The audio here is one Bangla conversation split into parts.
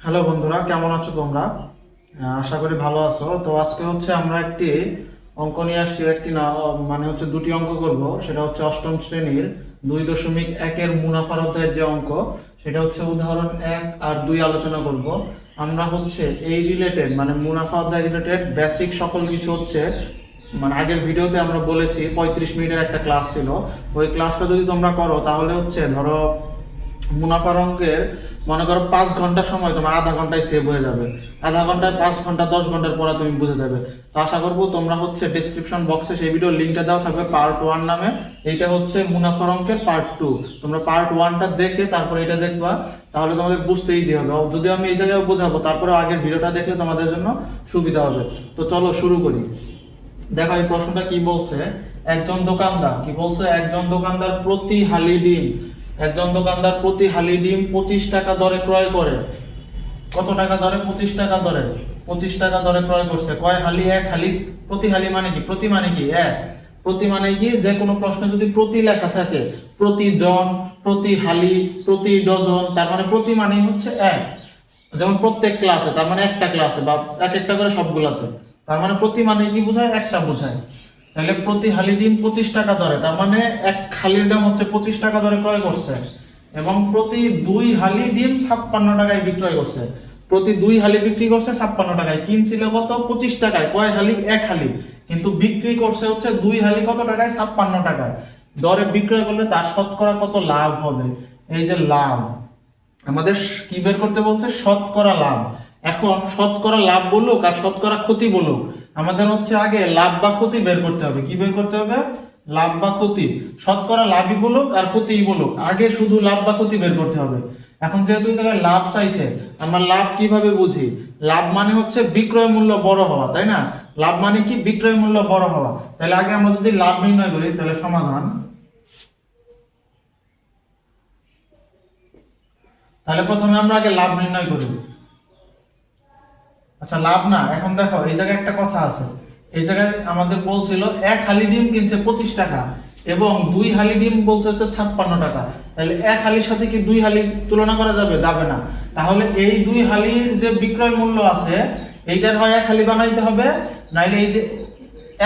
হ্যালো বন্ধুরা, কেমন আছো তোমরা? আশা করি ভালো আছো। তো আজকে হচ্ছে আমরা একটি অঙ্ক নিয়ে আসছি। একটি না মানে হচ্ছে দুটি অঙ্ক করব। সেটা হচ্ছে অষ্টম শ্রেণীর 2.1-এর মুনাফার অধ্যায়ের যে অঙ্ক, সেটা হচ্ছে উদাহরণ 1 আর 2 আলোচনা করব। আমরা হচ্ছে এই রিলেটেড মানে মুনাফা অধ্যায় রিলেটেড বেসিক সকল কিছু হচ্ছে মানে আগের ভিডিওতে আমরা বলেছি 35 মিনিটের একটা ক্লাস ছিল। ওই ক্লাসটা যদি তোমরা করো তাহলে হচ্ছে ধরো মুনাফার অঙ্কের মনে করো 5 ঘন্টা সময় তোমার আধা ঘন্টায় সেভ হয়ে যাবে। আধা ঘন্টায় 5 ঘন্টা 10 ঘন্টার পরে তুমি বুঝে যাবে। তো আশা করবো তোমরা হচ্ছে ডিসক্রিপশন বক্সে সেই ভিডিও লিঙ্কটা দেওয়া থাকবে পার্ট 1 নামে। এইটা হচ্ছে মুনাফার অঙ্কের পার্ট 2। তোমরা পার্ট 1টা দেখে তারপরে এটা দেখবা, তাহলে তোমাদের বুঝতে ইজি হবে। যদি আমি এই জায়গায় বোঝাবো তারপরে আগের ভিডিওটা দেখলে তোমাদের জন্য সুবিধা হবে। তো চলো শুরু করি। দেখো এই প্রশ্নটা কি বলছে। একজন দোকানদার কি বলছে, একজন দোকানদার প্রতি হালি ডিম, একজন দোকানদার প্রতি হালি ডিম 25 টাকা দরে ক্রয় করে। কত টাকা দরে? 25 টাকা দরে। 25 টাকা দরে ক্রয় করছে। কয় হালি? এক হালি। প্রতি হালি মানে কি? প্রতি মানে কি? এক। প্রতি মানে কি? যে কোনো প্রশ্নে যদি প্রতি লেখা থাকে, প্রতি জন, প্রতি হালি, প্রতি ডজন, তার মানে প্রতি মানে হচ্ছে এক। যেমন প্রত্যেক ক্লাসে, তার মানে একটা ক্লাসে বা এক একটা করে সবগুলাতে। তার মানে প্রতি মানে কি বোঝায়? একটা বোঝায়। তাহলে প্রতি হালি ডিম 25 টাকা দরে, তার মানে এক হালির দাম হচ্ছে 25 টাকা দরে ক্রয় করছে। এবং প্রতি 2 হালি ডিম 56 টাকায় বিক্রয় করছে। প্রতি 2 হালি বিক্রি করছে 56 টাকায়। কিনছিল কত? 25 টাকায়। কয় হালি? এক হালি। কিন্তু বিক্রি করছে হচ্ছে 2 হালি কত টাকায়? 56 টাকায়। দরে বিক্রয় করলে তার শতকরা কত লাভ হবে? এই যে লাভ, আমাদের কি বের করতে বলছে? শতকরা লাভ। এখন শতকরা লাভ বলুক আর শতকরা ক্ষতি বলুক, আমাদের হচ্ছে আগে লাভ বা ক্ষতি বের করতে হবে। কি বের করতে হবে? লাভ বা ক্ষতি। শতকরা লাভই বলুক আর ক্ষতিই বলুক, আগে শুধু লাভ বা ক্ষতি বের করতে হবে। এখন যেহেতু এই জায়গায় লাভ চাইছে, আমরা লাভ কিভাবে বুঝি? লাভ মানে হচ্ছে বিক্রয় মূল্য বড় হওয়া, তাই না? লাভ মানে কি? বিক্রয় মূল্য বড় হওয়া। তাহলে আগে আমরা যদি লাভ নির্ণয় করি, তাহলে সমাধান। তাহলে প্রথমে আমরা আগে লাভ নির্ণয় করি। আচ্ছা লাভ না, এখন দেখো এই জায়গায় একটা কথা আছে। এই জায়গায় আমাদের বলছিল এক হালি ডিম কিনছে 25 টাকা এবং 2 হালি ডিম বলছে হচ্ছে 56 টাকা। তাহলে এক হালির সাথে কি 2 হালির তুলনা করা যাবে? যাবে না। তাহলে এই 2 হালির যে বিক্রয় মূল্য আছে, এইটার হয় এক হালি বানাইতে হবে, নাইলে এই যে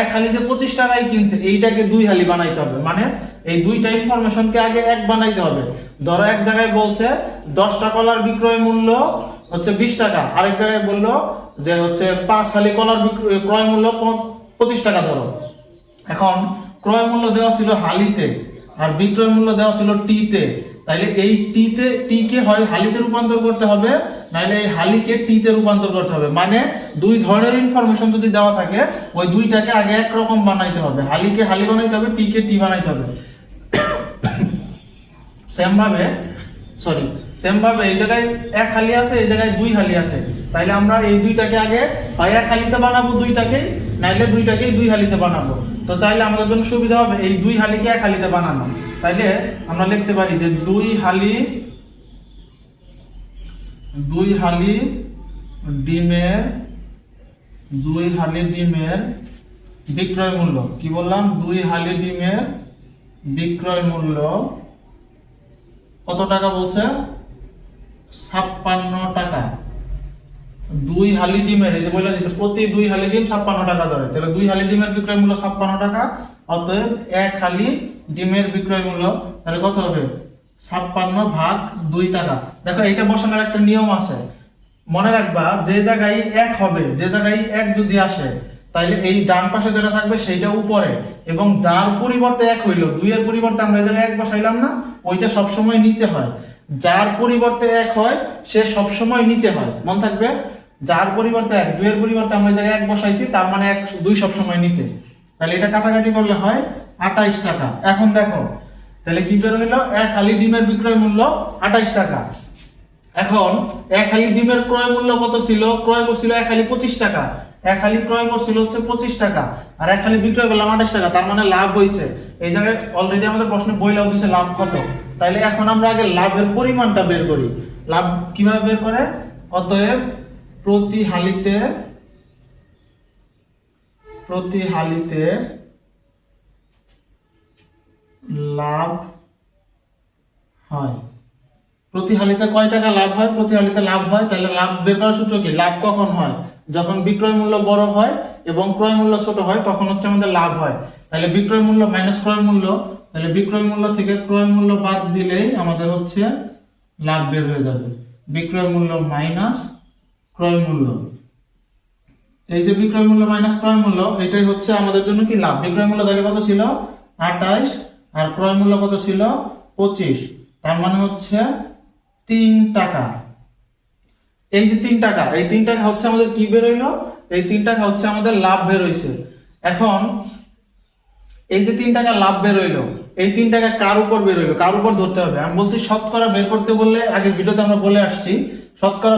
এক হালি যে 25 টাকায় কিনছে এইটাকে 2 হালি বানাইতে হবে। মানে এই দুইটা ইনফরমেশনকে আগে এক বানাইতে হবে। ধরো এক জায়গায় বলছে 10টা কলার বিক্রয় মূল্য হচ্ছে 20 টাকা, আরেক জায়গায় বললো যে হচ্ছে 5 হালি কলার ক্রয় মূল্য 25 টাকা ধরো। এখন ক্রয় মূল্য দেওয়া ছিল হালিতে আর বিক্রয় মূল্য দেওয়া ছিল টিতে। তাইলে এই টিকে হয় হালিতে রূপান্তর করতে হবে, নাইলে এই হালিকে টিতে রূপান্তর করতে হবে। মানে দুই ধরনের ইনফরমেশন যদি দেওয়া থাকে, ওই দুইটাকে আগে একরকম বানাইতে হবে। হালিকে হালি বানাইতে হবে, টিকে টি বানাইতে হবে। সেম ভাবে সরি সেম ভাবে এই জায়গায় এক হালি আছে, এই জায়গায় 2 হালি আছে। তাইলে আমরা এই দুইটাকে আগে হয় এক হালিতে বানাবো দুইটাকেই, নাইলে দুইটাকেই 2 হালিতে বানাবো। তো চাইলে আমাদের জন্য সুবিধা হবে এই 2 হালিকে এক হালিতে বানানো। তাইলে আমরা লিখতে পারি যে 2 হালি ডিমের 2 হালি ডিমের বিক্রয় মূল্য, কি বললাম? 2 হালি ডিমের বিক্রয় মূল্য কত টাকা বলছে? 56 টাকা। 2 হালি ডিমের, এই যে বলে দিচ্ছে প্রতি 2 হালি ডিম 56 টাকা ধরে। তাহলে 2 হালি ডিমের বিক্রয় মূল্য 56 টাকা। অতএব এক হালি ডিমের বিক্রয় মূল্য তাহলে কত হবে? 56 ভাগ 2 টাকা। দেখো এটা বসানোর একটা নিয়ম আছে, মনে রাখবা। যে জায়গায় এক হবে, যে জায়গায় এক যদি আসে, তাইলে এই ডান পাশে যেটা থাকবে সেইটা উপরে, এবং যার পরিবর্তে এক হইলো, 2 এর পরিবর্তে আমরা এই জায়গায় এক বসাইলাম না, ওইটা সবসময় নিচে হয়। যার পরিবর্তে এক হয় সে সবসময় নিচে হয়, মন থাকবে। যার পরিবর্তে এক, 2 এর পরিবর্তে আমরা এই জায়গায় এক বসাইছি, তার মানে এক 2 সবসময় নিচে। তাহলে এটা কাটাকাটি করলে হয় 28 টাকা। এখন দেখো তাহলে কি বের হইলো? এক হালি ডিমের বিক্রয় মূল্য 28 টাকা। এখন এক হালি ডিমের ক্রয় মূল্য কত ছিল? ক্রয় করছিল এক হালি 25 টাকা। এক হালি ক্রয় করছিল হচ্ছে 25 টাকা, আর এক হালি বিক্রয় করলাম 28 টাকা। তার মানে লাভ হইছে। এই জায়গায় অলরেডি আমাদের প্রশ্নে বইলাও দিছে লাভ কত। তাইলে এখন আমরা আগে লাভের পরিমাণটা বের করি। লাভ কিভাবে বের করে? অতএব প্রতি হালিতে লাভ হয়। প্রতি হালিতে কয় টাকা লাভ হয়? প্রতি হালিতে লাভ হয়। তাহলে লাভ বের করার সূত্র কি? লাভ কখন হয়? যখন বিক্রয় মূল্য বড় হয় এবং ক্রয় মূল্য ছোট হয়, তখন হচ্ছে আমাদের লাভ হয়। তাহলে বিক্রয় মূল্য মাইনাস ক্রয় মূল্য, তাহলে বিক্রয় মূল্য থেকে ক্রয় মূল্য বাদ দিলেই আমাদের হচ্ছে লাভ বের হয়ে যাবে। বিক্রয় মূল্য মাইনাস ক্রয় মূল্য, এই যে বিক্রয় মূল্য মাইনাস ক্রয় মূল্য, এটাই হচ্ছে আমাদের জন্য কি লাভ। বিক্রয় মূল্য তাহলে কত ছিল? 28, আর ক্রয় মূল্য কত ছিল? 25। তার মানে হচ্ছে 3 টাকা। এই যে 3 টাকা, এই 3 টাকা হচ্ছে আমাদের কি বের হইলো? এই 3 টাকা হচ্ছে আমাদের লাভ বের হইছে। এখন এই যে 3 টাকা লাভ বের হইলো, এই 3 টাকা কার উপর বের হইলো? কার উপর ধরতে হবে? আমি বলছি শতকরা বের করতে বললে, আগের ভিডিওতে আমরা বলে আসছি, শতকরা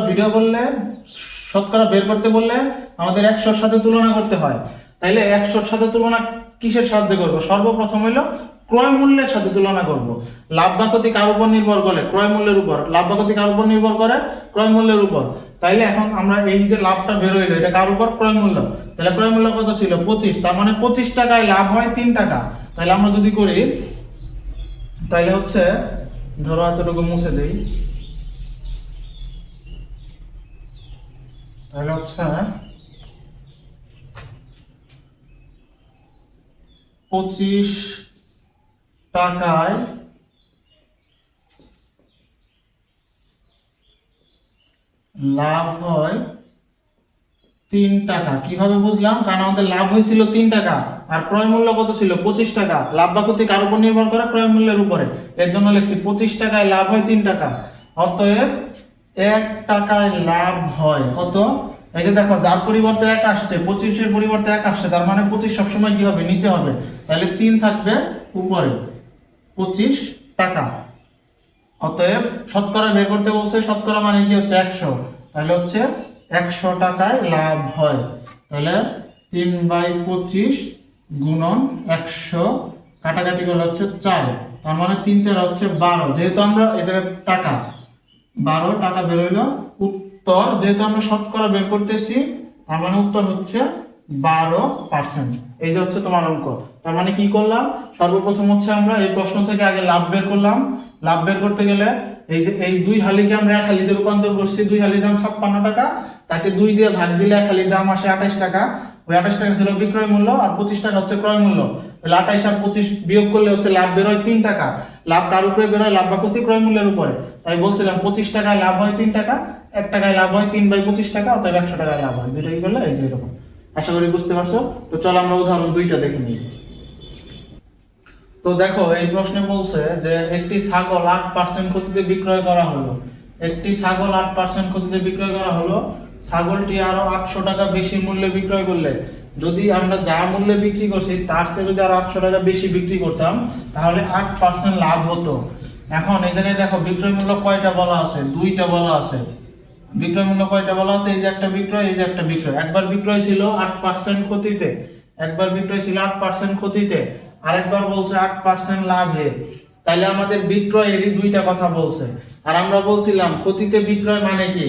শতকরা বের করতে বললে আমাদের 100-র সাথে তুলনা করতে হয়। তাইলে 100-র সাথে তুলনা কিসের সাহায্যে করব? সর্বপ্রথম হইলো ক্রয় মূল্যের সাথে তুলনা করব। লাভ বা ক্ষতি কার উপর নির্ভর করে? ক্রয় মূল্যের উপর। লাভ বা ক্ষতি কার উপর নির্ভর করে? ক্রয় মূল্যের উপর। তাইলে এখন আমরা এই যে লাভটা বের হইলো, এটা কার উপর? ক্রয় মূল্য। তাহলে ক্রয় মূল্য কত ছিল? 25। তার মানে 25 টাকায় লাভ হয় 3 টাকা। তাহলে আমরা যদি করি, তাইলে হচ্ছে ধরো এতটুকু মুছে দেই, তাহলে হচ্ছে 25 টাকায় লাভ হয় 3 টাকা। কিভাবে বুঝলাম? কারণ আমাদের লাভ হয়েছিল 3 টাকা আর ক্রয় মূল্য কত ছিল? 25 টাকা। লাভ বা ক্ষতি কার উপর নির্ভর করে? ক্রয় মূল্যের উপরে। এর জন্য লিখছি 25 টাকায় লাভ হয় 3 টাকা। অতএব 1 টাকায় লাভ হয় কত? এই যে দেখো, যার পরিবর্তে 1 আসছে, 25-এর পরিবর্তে 1 আসছে, তার মানে 25 সবসময় কি হবে? নিচে হবে। তাহলে 3 থাকবে উপরে, 25 টাকা। অতএব শতকরা বের করতে বলছে, শতকরা মানে কি হচ্ছে? 100। তাহলে হচ্ছে 100 টাকায় লাভ হয়। তাহলে 3/25 গুণন 100, কাটাকাটি করলে হচ্ছে 4। তার মানে 3-4 হচ্ছে 12। যেহেতু আমরা এই জায়গায় টাকা 12 টাকা বের হইলো। উত্তর, যেহেতু আমরা শতকরা বের করতেছি, তার মানে উত্তর হচ্ছে 12%। এই যে হচ্ছে তোমার অঙ্ক। তার মানে কি করলাম? সর্বপ্রথম হচ্ছে আমরা এই প্রশ্ন থেকে আগে লাভ বের করলাম। লাভ বের করতে গেলে এই যে এই 2 হালিকে আমরা 1 হালিতে রূপান্তর করছি। 2 হালির দাম 56 টাকা, তাকে 2 দিয়ে ভাগ দিলে 1 হালির দাম আসে 28 টাকা। ওই 28 টাকা ছিল বিক্রয় মূল্য, আর 25 টাকা হচ্ছে ক্রয় মূল্য। তাহলে 28 আর 25 বিয়োগ করলে হচ্ছে লাভ বের হয় 3 টাকা। লাভ কার উপরে বের হয়? লাভ বা ক্ষতি ক্রয় মূল্যের উপরে। তাই বলছিলাম 25 টাকায় লাভ হয় 3 টাকা, 1 টাকায় লাভ হয় 3/25 টাকা, অর্থাৎ 100 টাকায় লাভ হয়। দুইটাই করলে এই যে এরকম। আশা করি বুঝতে পারছো। তো চলো আমরা উদাহরণ 2টা দেখে নিই। তো দেখো, এই প্রশ্নে বলছে যে একটি ছাগল 8% ক্ষতিতে বিক্রয় করা হলো। একটি ছাগল 8% ক্ষতিতে বিক্রয় করা হলো। ছাগলটি আরো 800 টাকা বেশি মূল্যে বিক্রয় করলে, যদি আমরা যা মূল্যে বিক্রি করছি তার চেয়ে যদি আরো 800 টাকা বেশি বিক্রি করতাম, তাহলে 8% লাভ হতো। এখন এই জায়গায় দেখো, বিক্রয় মূল্য কয়টা বলা আছে? 2টা বলা আছে। বিক্রয় মূল্য কয়টা বলা আছে? এই যে একটা বিক্রয়, এই যে একটা বিক্রয়। একবার বিক্রয় ছিল 8% ক্ষতিতে, একবার বিক্রয় ছিল 8% ক্ষতিতে, আরেকবার বলছে 8% লাভে। তাহলে আমাদের বিক্রয়েরই 2টা কথা বলছে। আর আমরা বলছিলাম ক্ষতিতে বিক্রয় মানে কি?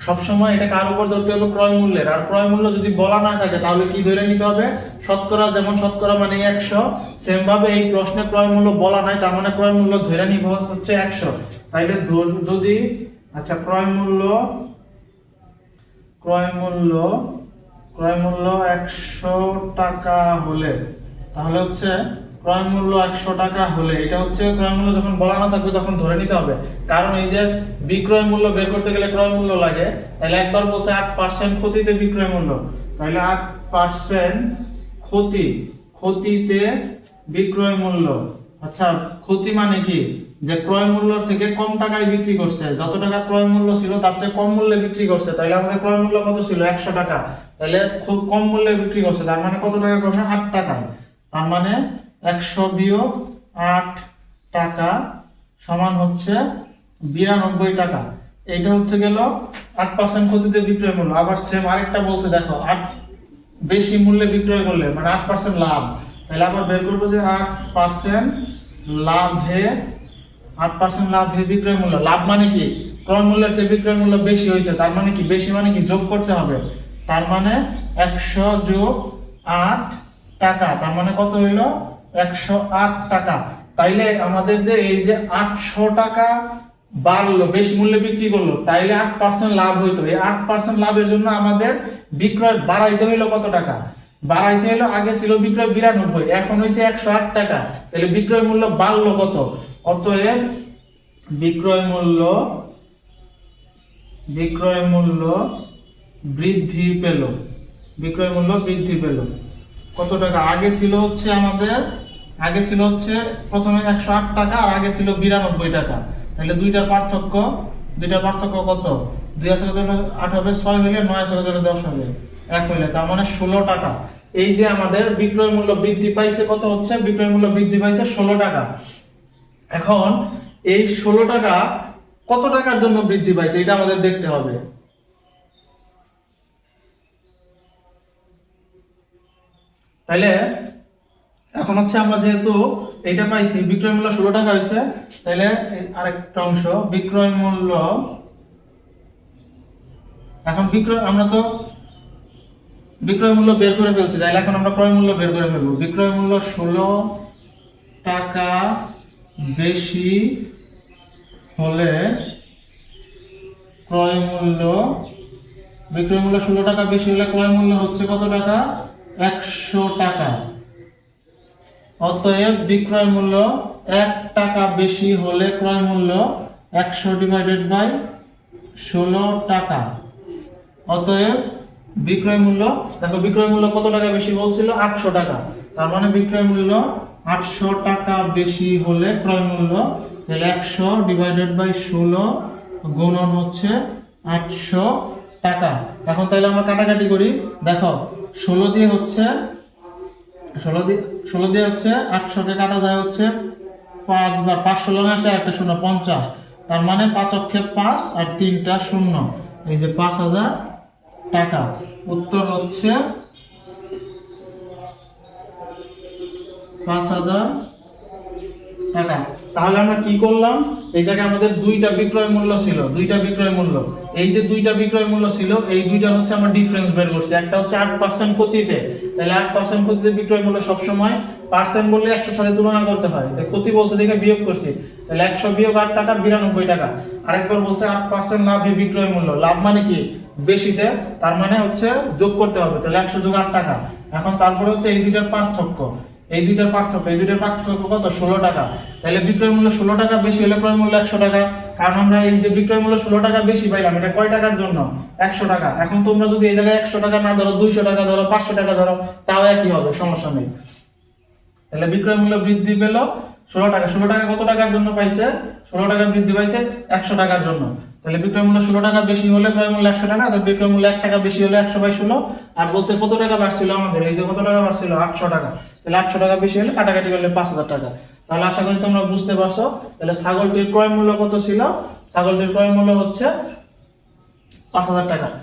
সবসময় এটা কার উপর ধরতে হবে? ক্রয় মূল্যের। আর ক্রয় মূল্য যদি বলা না থাকে, তাহলে কি ধরে নিতে হবে? শতকরা। যেমন শতকরা মানে 100, সেম ভাবে এই প্রশ্নে ক্রয় মূল্য বলা নাই, তার মানে ক্রয় মূল্য ধরে নিব হচ্ছে 100। তাইলে যদি আচ্ছা, ক্রয় মূল্য 100 টাকা হলে, তাহলে হচ্ছে ক্রয় মূল্য 100 টাকা হলে, এটা হচ্ছে ক্রয় মূল্য যখন বলা না থাকবে তখন ধরে নিতে হবে। কারণ এই যে বিক্রয় মূল্য বের করতে গেলে ক্রয় মূল্য লাগে। তাহলে একবার বলছে 8% ক্ষতিতে বিক্রয় মূল্য, তাহলে 8% ক্ষতিতে বিক্রয় মূল্য। আচ্ছা, ক্ষতি মানে কি? যে ক্রয় মূল্য থেকে কম টাকায় বিক্রি করছে, যত টাকা ক্রয় মূল্য ছিল তার চেয়ে কম মূল্যে বিক্রি করছে। তাহলে আমাদের ক্রয় মূল্য কত ছিল? 100 টাকা। তাহলে খুব কম মূল্যে বিক্রি করছে, তার মানে কত টাকা কমে? 8 টাকায়। তার মানে 100 বিয়োগ 8 টাকা সমান হচ্ছে 92 টাকা। এইটা হচ্ছে গেল 8% ক্ষতিতে বিক্রয় মূল্য। আবার সেম আরেকটা বলছে, দেখো 8 বেশি মূল্যে বিক্রয় করলে মানে 8% লাভ। তাহলে আবার বের করবো যে 8% লাভে, 8% লাভে বিক্রয় মূল্য। লাভ মানে কি? ক্রয় মূল্যের চেয়ে বিক্রয় মূল্য বেশি হয়েছে। তার মানে কি? বেশি মানে কি? যোগ করতে হবে। তার মানে 100 যোগ 8 টাকা, তার মানে কত হইলো? 108 টাকা। তাইলে আমাদের যে এই যে 800 টাকা বাড়লো, বেশি মূল্যে বিক্রি করলো, তাইলে 8% লাভ হইতো। এই 8% লাভের জন্য আমাদের বিক্রয় বাড়াইতে হইলো কত টাকা? বাড়াইতে হইলো, আগে ছিল বিক্রয় 92, এখন হয়েছে 108 টাকা। তাহলে বিক্রয় মূল্য বাড়লো কত? অতএব বিক্রয় মূল্য বৃদ্ধি পেল। বিক্রয় মূল্য বৃদ্ধি পেল কত টাকা? আগে ছিল হচ্ছে আমাদের, প্রথমে 108 টাকা, আর আগে ছিল 92 টাকা। তাহলে দুইটার পার্থক্য কত? 2 আছে 8 হবে, 6 হইলে 9 আছে 10 হবে, 1 হইলে, তার মানে 16 টাকা। এই যে আমাদের বিক্রয় মূল্য বৃদ্ধি পাইছে কত হচ্ছে? বিক্রয় মূল্য বৃদ্ধি পাইছে 16 টাকা। এখন এই 16 টাকা কত টাকার জন্য বৃদ্ধি পাইছে এটা আমাদের দেখতে হবে। তাইলে এখন হচ্ছে আমরা যেহেতু এটা পাইছি, বিক্রয় মূল্য 16 টাকা হয়েছে, তাহলে আরেকটা অংশ বিক্রয় মূল্য, এখন আমরা তো বিক্রয় মূল্য বের করে ফেলছি, তাহলে এখন আমরা ক্রয় মূল্য বের করে ফেলবো। বিক্রয় মূল্য 16 টাকা বেশি হলে ক্রয় মূল্য, বিক্রয় মূল্য 16 টাকা বেশি হলে ক্রয় মূল্য হচ্ছে কত টাকা? 100 টাকা। অতএব বিক্রয় মূল্য 1 টাকা বেশি হলে ক্রয় মূল্য 100 ডিভাইডেড বাই 16 টাকা। অতএব বিক্রয় মূল্য, দেখো বিক্রয় মূল্য কত টাকা বেশি বলছিল? 800 টাকা। তার মানে বিক্রয় মূল্য 800 টাকা বেশি হলে ক্রয় মূল্য, তাহলে 100 ডিভাইডেড বাই 16 গুণন হচ্ছে 800 টাকা। এখন তাহলে আমরা কাটাকাটি করি, দেখো 16 দিয়ে হচ্ছে 800 কে কাটা যায় হচ্ছে 5 বার, 5 16 আসে একটা 0, 50। তার মানে 5 অক্ষে 5 আর 3টা 0, এই যে 5000 টাকা। উত্তর হচ্ছে 5000 টাকা। তাহলে আমরা কি করলাম? এই জায়গায় আমাদের দুইটা বিক্রয় মূল্য ছিল, এই যে দুইটা বিক্রয় মূল্য ছিল, এই দুইটা হচ্ছে আমরা ডিফারেন্স বের করছি। একটা হচ্ছে 8% ক্ষতিতে, তাহলে 8% ক্ষতিতে বিক্রয় মূল্য সবসময় পার্সেন্ট বললে 100 সাথে তুলনা করতে হয়, তাই ক্ষতি বলছে দেখে বিয়োগ করছি, তাহলে 100 বিয়োগ 8 টাকা 92 টাকা। আরেকবার বলছে 8% লাভে বিক্রয় মূল্য, লাভ মানে কি? বেশিতে, তার মানে হচ্ছে যোগ করতে হবে, তাহলে 100 যোগ 8 টাকা। এখন তারপরে হচ্ছে এই দুইটার পার্থক্য কত? 16 টাকা। তাহলে বিক্রয় মূল্য 16 টাকা বেশি হলে ক্রয় মূল্য 100 টাকা। কারণ আমরা এই যে বিক্রয় মূল্য 16 টাকা বেশি পাইলাম, এটা কয় টাকার জন্য? 100 টাকা। এখন তোমরা যদি এই জায়গায় 100 টাকা না ধরো, 200 টাকা ধরো, 500 টাকা ধরো, তাও একই হবে, সমস্যা নেই। তাহলে বিক্রয় মূল্য বৃদ্ধি পেল 16 টাকা। 16 টাকা কত টাকার জন্য পাইছে? 16 টাকা বৃদ্ধি পাইছে 100 টাকার জন্য। তাহলে বিক্রয় মূল্য 16 টাকা বেশি হলে ক্রয় মূল্য 100 টাকা, তাহলে বিক্রয় মূল্য 1 টাকা বেশি হলে 100/16। আর বলছে কত টাকা বাড়ছিল আমাদের? এই যে কত টাকা বাড়ছিল? 800 টাকা। তাহলে 800 টাকা বেশি হলে কাটাকাটি করলে 5000 টাকা। তাহলে আশা করি তোমরা বুঝতে পারছো। তাহলে ছাগলটির ক্রয় মূল্য কত ছিল? ছাগলটির ক্রয় মূল্য হচ্ছে 5000 টাকা।